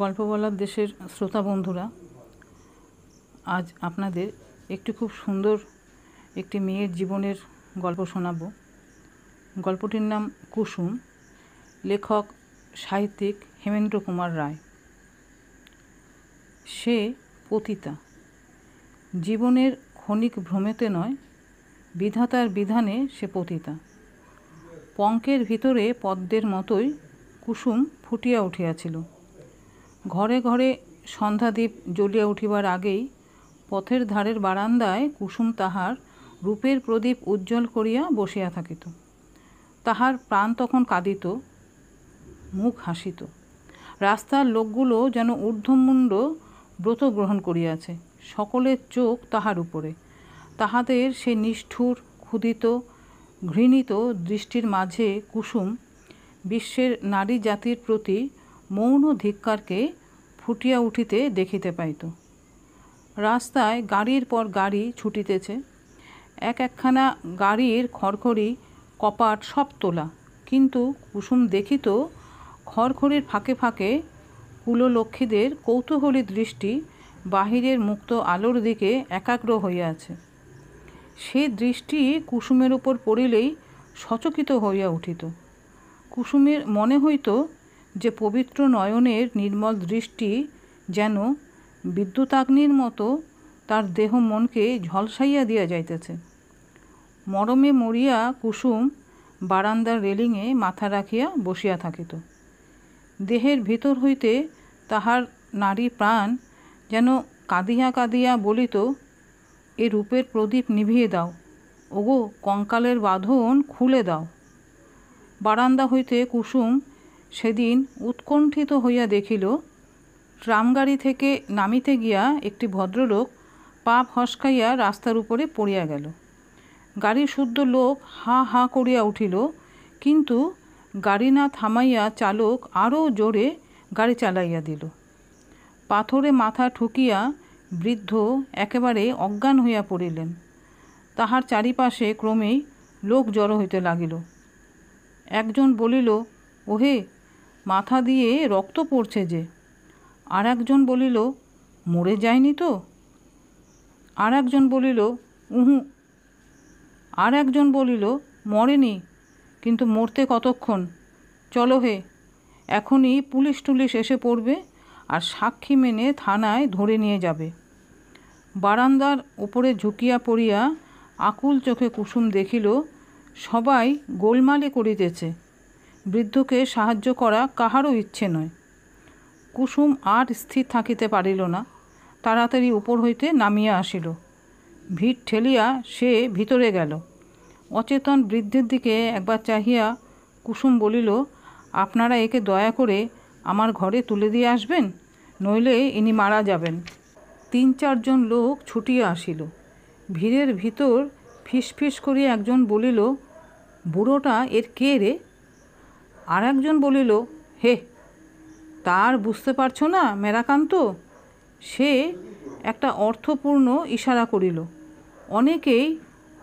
গল্প বলার দেশের শ্রোতা বন্ধুরা, আজ আপনাদের একটি খুব সুন্দর একটি মেয়ের জীবনের গল্প শোনাবো। গল্পটির নাম কুসুম। লেখক সাহিত্যিক হেমেন্দ্র কুমার রায়। সে পতিতা। জীবনের ক্ষণিক ভ্রমেতে নয়, বিধাতার বিধানে সে পতিতা। পঙ্কের ভিতরে পদ্মের মতোই কুসুম ফুটিয়া উঠিয়াছিল। ঘরে ঘরে সন্ধ্যাদীপ জ্বলিয়া উঠিবার আগেই পথের ধারের বারান্দায় কুসুম তাহার রূপের প্রদীপ উজ্জ্বল করিয়া বসিয়া থাকিত। তাহার প্রাণ তখন কাঁদিত, মুখ হাসিত। রাস্তার লোকগুলো যেন ঊর্ধ্বমুণ্ড ব্রত গ্রহণ করিয়াছে। সকলের চোখ তাহার উপরে। তাহাদের সে নিষ্ঠুর, ক্ষুধিত, ঘৃণিত দৃষ্টির মাঝে কুসুম বিশ্বের নারী জাতির প্রতি মৌন ধিক্কারকে ফুটিয়া উঠিতে দেখিতে পাইত। রাস্তায় গাড়ির পর গাড়ি ছুটিতেছে। একখানা গাড়ির খড়খড়ি কপাট সব তোলা, কিন্তু কুসুম দেখিত খড়খড়ির ফাঁকে ফাঁকে কুললক্ষ্মীদের কৌতূহলী দৃষ্টি বাহিরের মুক্ত আলোর দিকে একাগ্র হইয়াছে। সে দৃষ্টি কুসুমের উপর পড়িলেই সচকিত হইয়া উঠিত। কুসুমের মনে হইত যে পবিত্র নয়নের নির্মল দৃষ্টি যেন বিদ্যুতাগ্নির মতো তার দেহ মনকে ঝলসাইয়া দিয়া যাইতেছে। মরমে মরিয়া কুসুম বারান্দার রেলিংয়ে মাথা রাখিয়া বসিয়া থাকিত। দেহের ভিতর হইতে তাহার নারী প্রাণ যেন কাঁদিয়া কাঁদিয়া বলিত, এ রূপের প্রদীপ নিভিয়ে দাও, ওগো কঙ্কালের বাঁধন খুলে দাও। বারান্দা হইতে কুসুম সেদিন উৎকণ্ঠিত হইয়া দেখিল, ট্রামগাড়ি থেকে নামিতে গিয়া একটি ভদ্রলোক পা ফসকাইয়া রাস্তার উপরে পড়িয়া গেল। গাড়ি শুদ্ধ লোক হা হা করিয়া উঠিল, কিন্তু গাড়ি না থামাইয়া চালক আরও জোরে গাড়ি চালাইয়া দিল। পাথরে মাথা ঠুকিয়া বৃদ্ধ একেবারে অজ্ঞান হইয়া পড়িলেন। তাহার চারিপাশে ক্রমেই লোক জড়ো হইতে লাগিল। একজন বলিল, ওহে, মাথা দিয়ে রক্ত পড়ছে যে। আর একজন বলিল, মরে যায়নি তো? আর একজন বলিল, উহু। আর একজন বলিল, মরেনি, কিন্তু মরতে কতক্ষণ? চলো হে, এখনই পুলিশ টুলিশ এসে পড়বে আর সাক্ষী মেনে থানায় ধরে নিয়ে যাবে। বারান্দার উপরে ঝুঁকিয়া পড়িয়া আকুল চোখে কুসুম দেখিল, সবাই গোলমালি করিতেছে। বৃদ্ধকে সাহায্য করা কাহারও ইচ্ছে নয়। কুসুম আর স্থির থাকিতে পারিল না, তাড়াতাড়ি উপর হইতে নামিয়া আসিল। ভিড় ঠেলিয়া সে ভিতরে গেল। অচেতন বৃদ্ধের দিকে একবার চাহিয়া কুসুম বলিল, আপনারা একে দয়া করে আমার ঘরে তুলে দিয়ে আসবেন, নইলে ইনি মারা যাবেন। ৩-৪ জন লোক ছুটিয়া আসিল। ভিড়ের ভিতর ফিসফিস করিয়া একজন বলিল, বুড়োটা এর কে রে? আর একজন বলিল, হে, তার বুঝতে পারছো না মেরাকান্ত? সে একটা অর্থপূর্ণ ইশারা করিল। অনেকেই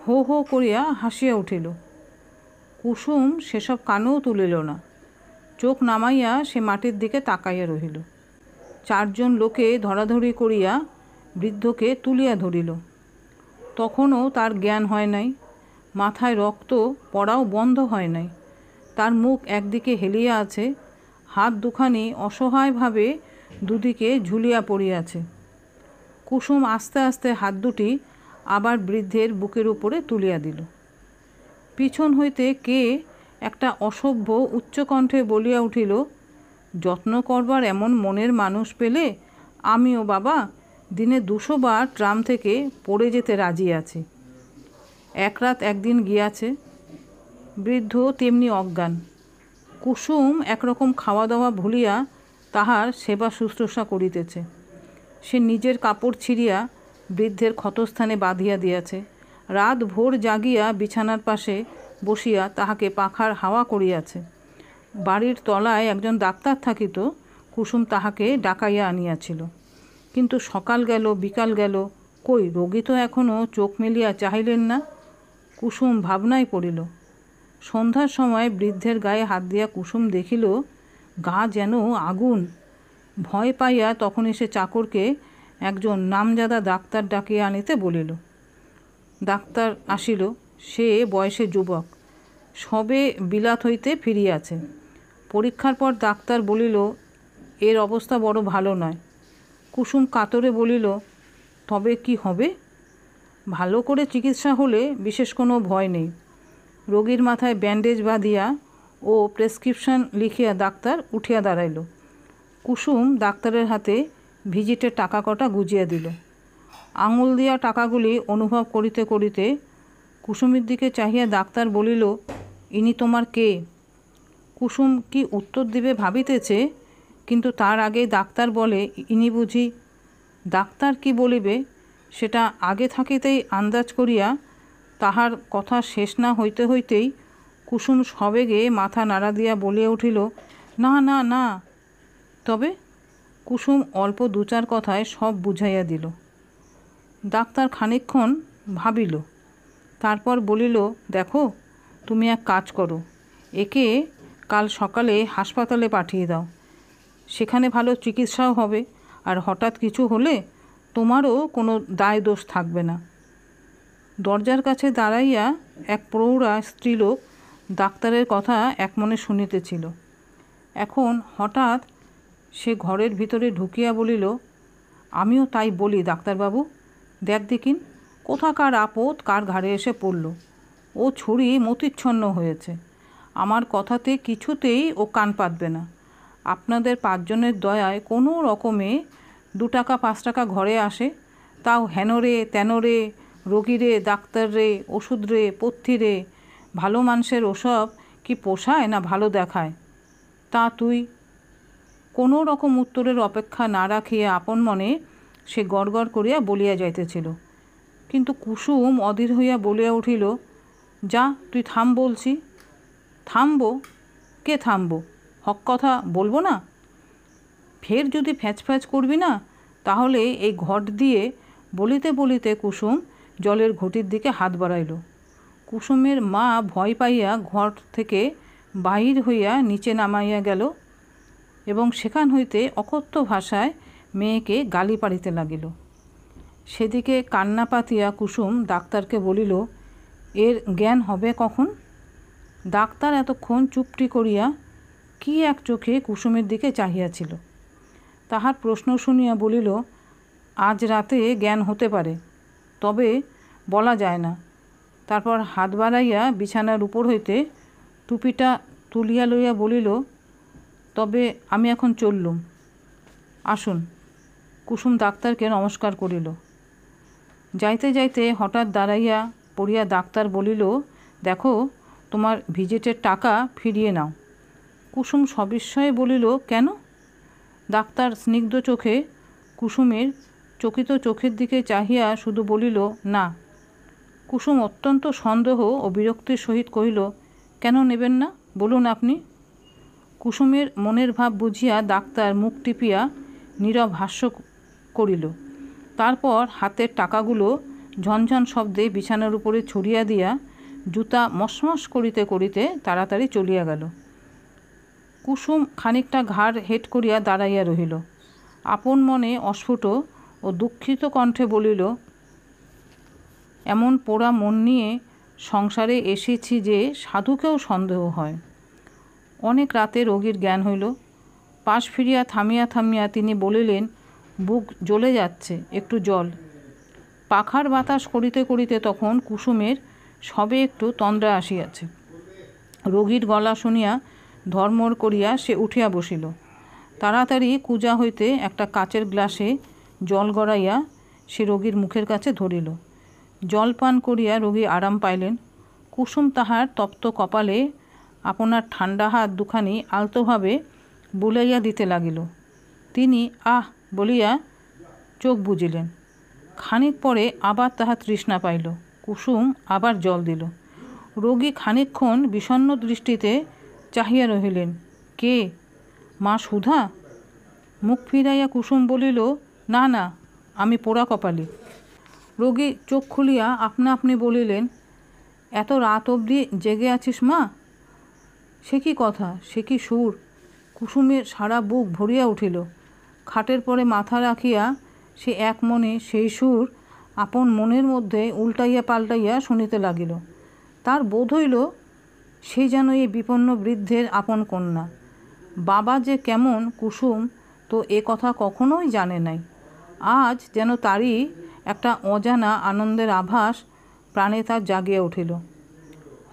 হো হো করিয়া হাসিয়া উঠিল। কুসুম সেসব কানেও তুলিল না। চোখ নামাইয়া সে মাটির দিকে তাকাইয়া রহিল। ৪ জন লোকে ধরাধরি করিয়া বৃদ্ধকে তুলিয়া ধরিল। তখনও তার জ্ঞান হয় নাই। মাথায় রক্ত পড়াও বন্ধ হয় নাই। তার মুখ একদিকে হেলিয়া আছে, হাত দুখানি অসহায়ভাবে দুদিকে ঝুলিয়া পড়িয়াছে। কুসুম আস্তে আস্তে হাত দুটি আবার বৃদ্ধের বুকের উপরে তুলিয়া দিল। পিছন হইতে কে একটা অসভ্য উচ্চকণ্ঠে বলিয়া উঠিল, যত্ন করবার এমন মনের মানুষ পেলে আমিও বাবা দিনে ২০০ বার ট্রাম থেকে পড়ে যেতে রাজি আছি। এক রাত একদিন গিয়াছে। বৃদ্ধ তেমনি অজ্ঞান। কুসুম একরকম খাওয়া দাওয়া ভুলিয়া তাহার সেবা শুশ্রূষা করিতেছে। সে নিজের কাপড় ছিঁড়িয়া বৃদ্ধের ক্ষতস্থানে বাঁধিয়া দিয়াছে। রাত ভোর জাগিয়া বিছানার পাশে বসিয়া তাহাকে পাখার হাওয়া করিয়াছে। বাড়ির তলায় একজন ডাক্তার থাকিত, কুসুম তাহাকে ডাকাইয়া আনিয়াছিল। কিন্তু সকাল গেল, বিকাল গেল, কই রোগী তো এখনও চোখ মেলিয়া চাহিলেন না। কুসুম ভাবনায় পড়িল। সন্ধ্যার সময় বৃদ্ধের গায়ে হাত দিয়া কুসুম দেখিল, গা যেন আগুন। ভয় পাইয়া তখনই সে চাকরকে একজন নামজাদা ডাক্তার ডাকিয়া আনিতে বলিল। ডাক্তার আসিল। সে বয়সে যুবক, সবে বিলাত হইতে ফিরিয়াছে। পরীক্ষার পর ডাক্তার বলিল, এর অবস্থা বড় ভালো নয়। কুসুম কাতরে বলিল, তবে কি হবে? ভালো করে চিকিৎসা হলে বিশেষ কোনো ভয় নেই। রোগীর মাথায় ব্যান্ডেজ বাঁধিয়া ও প্রেসক্রিপশন লিখিয়া ডাক্তার উঠিয়া দাঁড়াইল। কুসুম ডাক্তারের হাতে ভিজিটের টাকা কটা গুজিয়া দিল। আঙুল দিয়া টাকাগুলি অনুভব করিতে করিতে কুসুমের দিকে চাহিয়া ডাক্তার বলিল, ইনি তোমার কে? কুসুম কি উত্তর দিবে ভাবিতেছে, কিন্তু তার আগে ডাক্তার বলে, ইনি বুঝি? ডাক্তার কি বলিবে সেটা আগে থাকিতেই আন্দাজ করিয়া তাহার কথা শেষ না হইতে হইতেই কুসুম সবেগে মাথা নাড়া দিয়া বলিয়া উঠিল, না না না। তবে কুসুম অল্প দু চার কথায় সব বুঝাইয়া দিল। ডাক্তার খানিকক্ষণ ভাবিল, তারপর বলিল, দেখো, তুমি এক কাজ করো, একে কাল সকালে হাসপাতালে পাঠিয়ে দাও। সেখানে ভালো চিকিৎসাও হবে, আর হঠাৎ কিছু হলে তোমারও কোনো দায় দোষ থাকবে না। দরজার কাছে দাঁড়াইয়া এক প্রৌঢ়া স্ত্রীলোক ডাক্তারের কথা একমনে শুনিতেছিল। এখন হঠাৎ সে ঘরের ভিতরে ঢুকিয়া বলিল, আমিও তাই বলি ডাক্তারবাবু, দেখ দেখিন কোথাকার আপদ কার ঘাড়ে এসে পড়ল। ও ছুরি মতিচ্ছন্ন হয়েছে। আমার কথাতে কিছুতেই ও কান পাতবে না। আপনাদের 5 জনের দয়ায় কোনো রকমে 2 টাকা 5 টাকা ঘরে আসে, তাও হেন রে তেন রে, রোগী রে, ডাক্তার রে, ওষুধ রে, পথ্যি রে। ভালো মানুষের ওসব কি পোষায় না ভালো দেখায়? তা তুই? কোনো রকম উত্তরের অপেক্ষা না রাখিয়া আপন মনে সে গড়গড় করিয়া বলিয়া যাইতেছিল। কিন্তু কুসুম অধীর হইয়া বলিয়া উঠিল, যা, তুই থাম বলছি। থামবো? কে থামবো? হক কথা বলবো না? ফের যদি ফ্যাচ করবি না, তাহলে এই ঘট দিয়ে। বলিতে বলিতে কুসুম জলের ঘটির দিকে হাত বাড়াইল। কুসুমের মা ভয় পাইয়া ঘর থেকে বাহির হইয়া নিচে নামাইয়া গেল এবং সেখান হইতে অকথ্য ভাষায় মেয়েকে গালি পাড়িতে লাগিল। সেদিকে কান্না পাতিয়া কুসুম ডাক্তারকে বলিল, এর জ্ঞান হবে কখন? ডাক্তার এতক্ষণ চুপটি করিয়া কি এক চোখে কুসুমের দিকে চাহিয়াছিল। তাহার প্রশ্ন শুনিয়া বলিল, আজ রাতে জ্ঞান হতে পারে, তবে বলা যায় না। তারপর হাত বাড়াইয়া বিছানার উপর হইতে টুপিটা তুলিয়া লইয়া বলিল, তবে আমি এখন চললুম, আসুন। কুসুম ডাক্তারকে নমস্কার করিল। যাইতে যাইতে হঠাৎ দাঁড়াইয়া পড়িয়া ডাক্তার বলিল, দেখো, তোমার ভিজিটের টাকা ফিরিয়ে নাও। কুসুম সবিস্ময়ে বলিল, কেন? ডাক্তার স্নিগ্ধ চোখে কুসুমের চকিত চোখের দিকে চাহিয়া শুধু বলিল, না। কুসুম অত্যন্ত সন্দেহ ও বিরক্তির সহিত কহিল, কেন নেবেন না, বলুন আপনি। কুসুমের মনের ভাব বুঝিয়া ডাক্তার মুখ টিপিয়া নীরব হাস্য করিল। তারপর হাতের টাকাগুলো ঝনঝন শব্দে বিছানার উপরে ছড়িয়া দিয়া জুতা মশমশ করিতে করিতে তাড়াতাড়ি চলিয়া গেল। কুসুম খানিকটা ঘাড় হেঁট করিয়া দাঁড়াইয়া রহিল। আপন মনে অস্ফুট ও দুঃখিত কণ্ঠে বলিল, এমন পোড়া মন নিয়ে সংসারে এসেছি যে সাধুকেও সন্দেহ হয়। অনেক রাতে রোগীর জ্ঞান হইল। পাশ ফিরিয়া থামিয়া থামিয়া তিনি বলিলেন, বুক জ্বলে যাচ্ছে, একটু জল। পাখার বাতাস করিতে করিতে তখন কুসুমের সবে একটু তন্দ্রা আসিয়াছে। রোগীর গলা শুনিয়া ধর্মর করিয়া সে উঠিয়া বসিল। তাড়াতাড়ি কুজা হইতে একটা কাচের গ্লাসে জল গড়াইয়া সে রোগীর মুখের কাছে ধরিল। জল পান করিয়া রোগী আরাম পাইলেন। কুসুম তাহার তপ্ত কপালে আপনার ঠান্ডা হাত দুখানি আলতোভাবে বুলাইয়া দিতে লাগিল। তিনি আহ বলিয়া চোখ বুজিলেন। খানিক পরে আবার তাহার তৃষ্ণা পাইল। কুসুম আবার জল দিল। রোগী খানিকক্ষণ বিষণ্ণ দৃষ্টিতে চাহিয়া রহিলেন। কে? মা সুধা? মুখ ফিরাইয়া কুসুম বলিল, না না, আমি পোড়া কপালি। রোগী চোখ খুলিয়া আপনা আপনি বলিলেন, এত রাত অবধি জেগে আছিস মা? সে কি কথা, সে কি সুর! কুসুমের সারা বুক ভরিয়া উঠিল। খাটের পরে মাথা রাখিয়া সে এক মনে সেই সুর আপন মনের মধ্যে উল্টাইয়া পাল্টাইয়া শুনিতে লাগিল। তার বোধ হইল সে যেন এই বিপন্ন বৃদ্ধের আপন কন্যা। বাবা যে কেমন কুসুম তো এ কথা কখনোই জানে নাই। আজ যেন তারই একটা অজানা আনন্দের আভাস প্রাণে তার জাগিয়া উঠিল।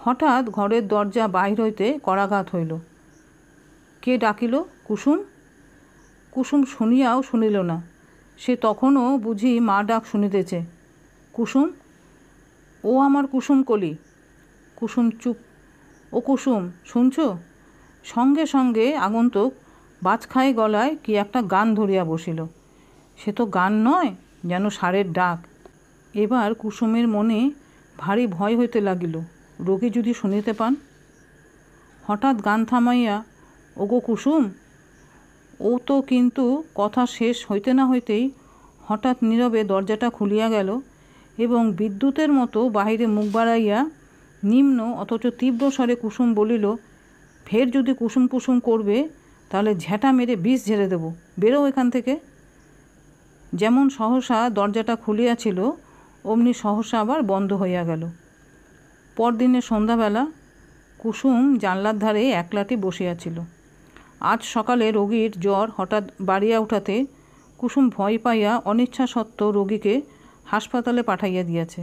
হঠাৎ ঘরের দরজা বাহির হইতে করাঘাত হইল। কে ডাকিল? কুসুম। কুসুম শুনিয়াও শুনিল না। সে তখনও বুঝি মা ডাক শুনিতেছে। কুসুম, ও আমার কুসুম কলি। কুসুম চুপ। ও কুসুম, শুনছ? সঙ্গে সঙ্গে আগন্তুক বাজখাই গলায় কি একটা গান ধরিয়া বসিল। সে তো গান নয়, যেন ষাঁড়ের ডাক। এবার কুসুমের মনে ভারী ভয় হইতে লাগিল, রোগী যদি শুনিতে পান। হঠাৎ গান থামাইয়া, ওগো কুসুম। ও তো কিন্তু কথা শেষ হইতে না হইতেই হঠাৎ নীরবে দরজাটা খুলিয়া গেল এবং বিদ্যুতের মতো বাহিরে মুখ বাড়াইয়া নিম্ন অথচ তীব্র স্বরে কুসুম বলিল, ফের যদি কুসুম কুসুম করবে তাহলে ঝ্যাঁটা মেরে বিষ ঝেড়ে দেব, বেরো এখান থেকে। যেমন সহসা দরজাটা খুলিয়াছিল অমনি সহসা আবার বন্ধ হইয়া গেল। পরদিনে সন্ধ্যাবেলা কুসুম জানলার ধারে একলাটি বসিয়াছিল। আজ সকালে রোগীর জ্বর হঠাৎ বাড়িয়া উঠাতে কুসুম ভয় পাইয়া অনিচ্ছা সত্ত্বেও রোগীকে হাসপাতালে পাঠাইয়া দিয়াছে।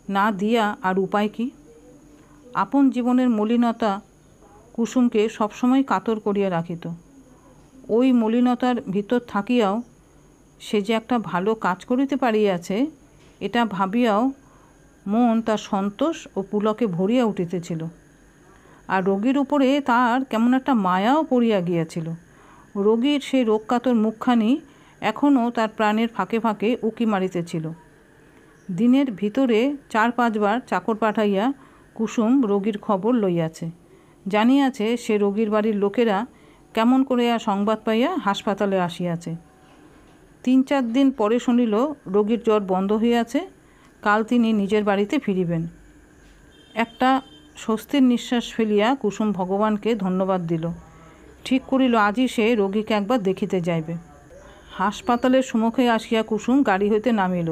না দিয়া আর উপায় কি? আপন জীবনের মলিনতা কুসুমকে সবসময় কাতর করিয়া রাখিত। ওই মলিনতার ভিতর থাকিয়াও সে যে একটা ভালো কাজ করিতে পারিয়াছে এটা ভাবিয়াও মন তার সন্তোষ ও পুলকে ভরিয়া উঠিতেছিল। আর রোগীর উপরে তার কেমন একটা মায়াও পড়িয়া গিয়াছিল। রোগীর সেই রোগকাতর মুখখানি এখনও তার প্রাণের ফাঁকে ফাঁকে উকি মারিতেছিল। দিনের ভিতরে 4-5 বার চাকর পাঠাইয়া কুসুম রোগীর খবর লইয়াছে। জানিয়াছে সে রোগীর বাড়ির লোকেরা কেমন করিয়া সংবাদ পাইয়া হাসপাতালে আসিয়াছে। 3-4 দিন পরে শুনিল রোগীর জ্বর বন্ধ হইয়াছে, কাল তিনি নিজের বাড়িতে ফিরিবেন। একটা স্বস্তির নিঃশ্বাস ফেলিয়া কুসুম ভগবানকে ধন্যবাদ দিল। ঠিক করিল আজই সে রোগীকে একবার দেখিতে যাইবে। হাসপাতালের সম্মুখে আসিয়া কুসুম গাড়ি হইতে নামিল।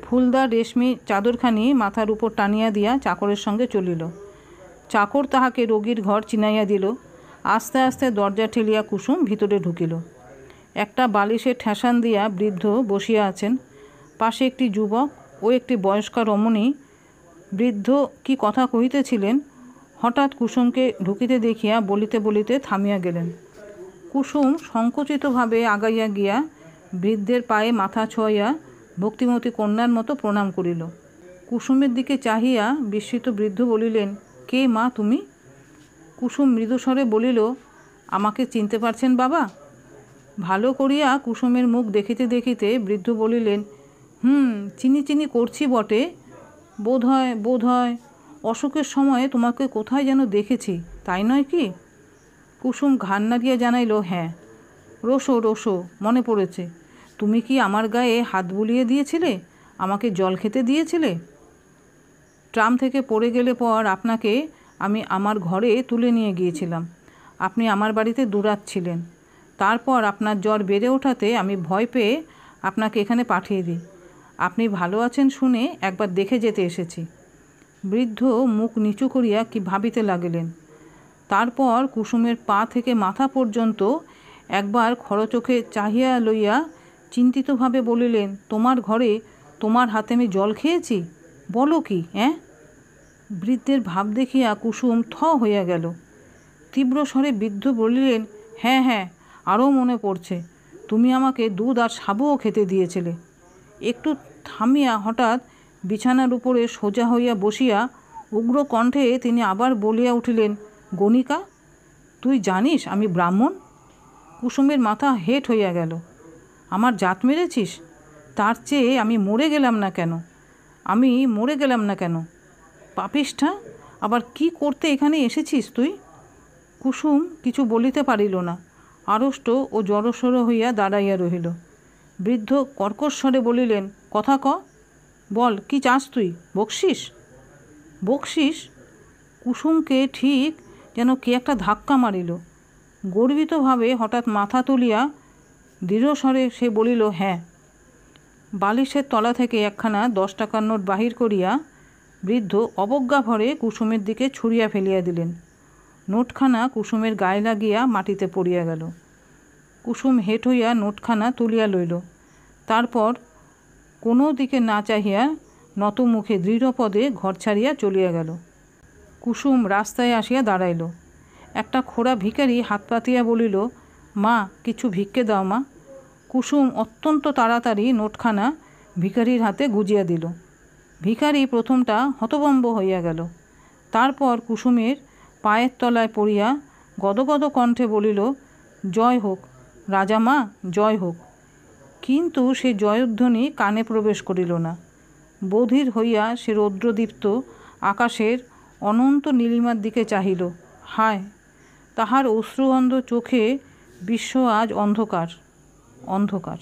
ফুলদার রেশমি চাদরখানি মাথার উপর টানিয়া দিয়া চাকরের সঙ্গে চলিল। চাকর তাহাকে রোগীর ঘর চিনাইয়া দিল। আস্তে আস্তে দরজা ঠেলিয়া কুসুম ভিতরে ঢুকিল। একটা বালিশের ঠেসান দিয়া বৃদ্ধ বসিয়া আছেন। পাশে একটি যুবক ও একটি বয়স্কা রমণী। বৃদ্ধ কি কথা কহিতেছিলেন, হঠাৎ কুসুমকে ঢুকিতে দেখিয়া বলিতে বলিতে থামিয়া গেলেন। কুসুম সংকুচিতভাবে আগাইয়া গিয়া বৃদ্ধের পায়ে মাথা ছোঁয়াইয়া ভক্তিমতী কন্যার মতো প্রণাম করিল। কুসুমের দিকে চাহিয়া বিস্মিত বৃদ্ধ বলিলেন, কে মা তুমি? কুসুম মৃদুস্বরে বলিল, আমাকে চিনতে পারছেন বাবা? ভালো করিয়া কুসুমের মুখ দেখিতে দেখিতে বৃদ্ধ বলিলেন, চিনি চিনি করছি বটে, বোধ হয় অসুখের সময়ে তোমাকে কোথায় যেন দেখেছি, তাই নয় কি? কুসুম ঘাড় নাড়িয়া জানাইল, হ্যাঁ। রোসো মনে পড়েছে। তুমি কি আমার গায়ে হাত বুলিয়ে দিয়েছিলে, আমাকে জল খেতে দিয়েছিলে? ট্রাম থেকে পড়ে গেলে পর আপনাকে আমি আমার ঘরে তুলে নিয়ে গিয়েছিলাম। আপনি আমার বাড়িতে দৌড়াচ্ছিলেন। তারপর আপনার জ্বর বেড়ে ওঠাতে আমি ভয় পেয়ে আপনাকে এখানে পাঠিয়ে দিই। আপনি ভালো আছেন শুনে একবার দেখে যেতে এসেছি। বৃদ্ধ মুখ নিচু করিয়া কি ভাবিতে লাগিলেন। তারপর কুসুমের পা থেকে মাথা পর্যন্ত একবার খরচোখে চাহিয়া লইয়া চিন্তিতভাবে বলিলেন, তোমার ঘরে তোমার হাতে আমি জল খেয়েছি? বলো কি? বৃদ্ধের ভাব দেখিয়া কুসুম থ হইয়া গেল। তীব্র স্বরে বৃদ্ধ বলিলেন, হ্যাঁ, আরও মনে পড়ছে, তুমি আমাকে দুধ আর সাবুও খেতে দিয়েছিলে। একটু থামিয়া হঠাৎ বিছানার উপরে সোজা হইয়া বসিয়া উগ্র কণ্ঠে তিনি আবার বলিয়া উঠিলেন, গণিকা, তুই জানিস আমি ব্রাহ্মণ? কুসুমের মাথা হেঁট হইয়া গেল। আমার জাত মেরেছিস? তার চেয়ে আমি মরে গেলাম না কেন? পাপিষ্ঠা, আবার কি করতে এখানে এসেছিস তুই? কুসুম কিছু বলিতে পারিল না। আড়ষ্ট ও জড়সড় হইয়া দাঁড়াইয়া রহিল। বৃদ্ধ কর্কশ্বরে বলিলেন, কথা ক, বল কি চাস তুই? বকশিস? কুসুমকে ঠিক যেন কে একটা ধাক্কা মারিল। গর্বিতভাবে হঠাৎ মাথা তুলিয়া দৃঢ়স্বরে সে বলিল, হ্যাঁ। বালিশের তলা থেকে একখানা 10 টাকার নোট বাহির করিয়া বৃদ্ধ অবজ্ঞাভরে কুসুমের দিকে ছুঁড়িয়া ফেলিয়া দিলেন। নোটখানা কুসুমের গায়ে লাগিয়া মাটিতে পড়িয়া গেল। কুসুম হেঁট হইয়া নোটখানা তুলিয়া লইল। তারপর কোনো দিকে না চাহিয়া নত মুখে দৃঢ়পদে ঘর ছাড়িয়া চলিয়া গেল। কুসুম রাস্তায় আসিয়া দাঁড়াইল। একটা খোড়া ভিখারি হাত পাতিয়া বলিল, মা, কিছু ভিক্ষে দাও মা। কুসুম অত্যন্ত তাড়াতাড়ি নোটখানা ভিখারির হাতে গুজিয়া দিল। ভিখারি প্রথমটা হতভম্ব হইয়া গেল। তারপর কুসুমের পায়ের তলায় পড়িয়া গদগদ কণ্ঠে বলিল, জয় হোক রাজা মা, জয় হোক। কিন্তু সে জয়ধ্বনি কানে প্রবেশ করিল না। বধির হইয়া সে রৌদ্রদীপ্ত আকাশের অনন্ত নীলিমার দিকে চাহিল। হায়, তাহার অশ্রুঅন্ধ চোখে বিশ্ব আজ অন্ধকার, অন্ধকার।